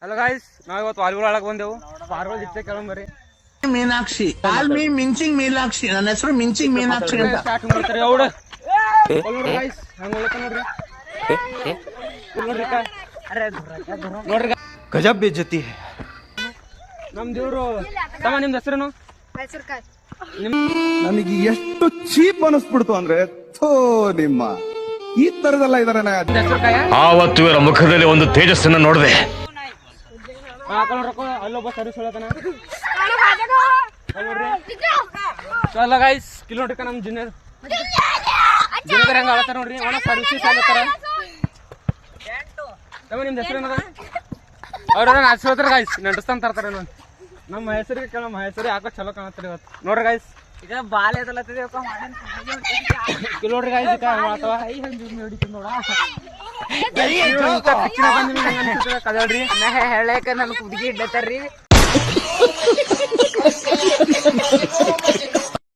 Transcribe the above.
Hello guys, ನಾವ್ ಇವತ್ತು volleyball ಆಡಕ್ ಬಂದೆವು. ಪಾರ್ಗೋಲ್ ಜಿತ್ತೆ ಕೇಳಂಬರಿ. ಮೀನಾಕ್ಷಿ, ಕಾಲ್ ಮೀ ಮಿಂಚಿಂಗ್ ಮೀನಾಕ್ಷಿ. ನನ್ನ ಹೆಸರು ಮಿಂಚಿಂಗ್ ಮೀನಾಕ್ಷಿ ಅಂತ. ಸ್ಟಾರ್ಟ್ ಮಾಡ್ತಾರೆ ಅವ್ರು. ನೋಡ್ರಿ ಗಾಯ್ಸ್, ಹಂಗ ಒಳಕ ನೋಡ್ರಿ. ನೋಡ್ರಿ ಗಜಬ್ ಬೇಜತಿ. ನಮ್ ದೇವ್ರು ತಮ್ಮ, ನಿಮ್ದು ಹೆಸರೇನು? ನನಗೆ ಎಷ್ಟು ಚೀಪ್ ಅನಿಸ್ಬಿಡ್ತು ಅಂದ್ರೆ, ಥೋ ನಿಮ್ಮ ಈ ತರದೆಲ್ಲ ಇದಾರೆ. ಹೆಸರು ಕಾಯ. ಆವತ್ತು ಇವರ ಮುಖದಲ್ಲಿ ಒಂದು ತೇಜಸ್ಸನ್ನು ನೋಡಿದೆ. ಅಲ್ಲೊಬ್ಬ ಸರ್ವಿಸ್ ಹೇಳತಾನ ನೋಡ್ರಿ. ಚಲ ಗಾಯ್ಸ್, ಕಿಲೋಮೀಟರ್ ನಮ್ ಜೂನಿಯರ್ ಹೆಂಗ ಆಳತಾರ ನೋಡ್ರಿ. ಅವನ ಸರ್ವಿಸ್ ಆಲತ್ತಾರ. ತಮ್ಮ ನಿಮ್ದು ಹೆಸರು ಏನದ? ಅವ್ರ ನಾಚ್ಕೋತಾರ ಗಾಯ್ಸ್, ನಡ್ಸ್ತಾನ ತರ್ತಾರ. ನಮ್ಮ ಹೆಸರಿಗೆ ಕೇಳ, ನಮ್ಮ ಹೆಸರು ಯಾಕೋ ಚಲೋ ಕಾಣತ್ತಾರೆ ಇವತ್ತು. ನೋಡ್ರಿ ಗಾಯ್ಸ್, ಈಗ ಬಾಲ್ ಎದಲತ್ತದ ನೋಡ್ರಿ ಗಾಯ್ಸ್, ಹೇಳಕ ನನ್ ಕುದ್ಗಿ ಇಡ್ಲತ್ತಾರ್ರಿ.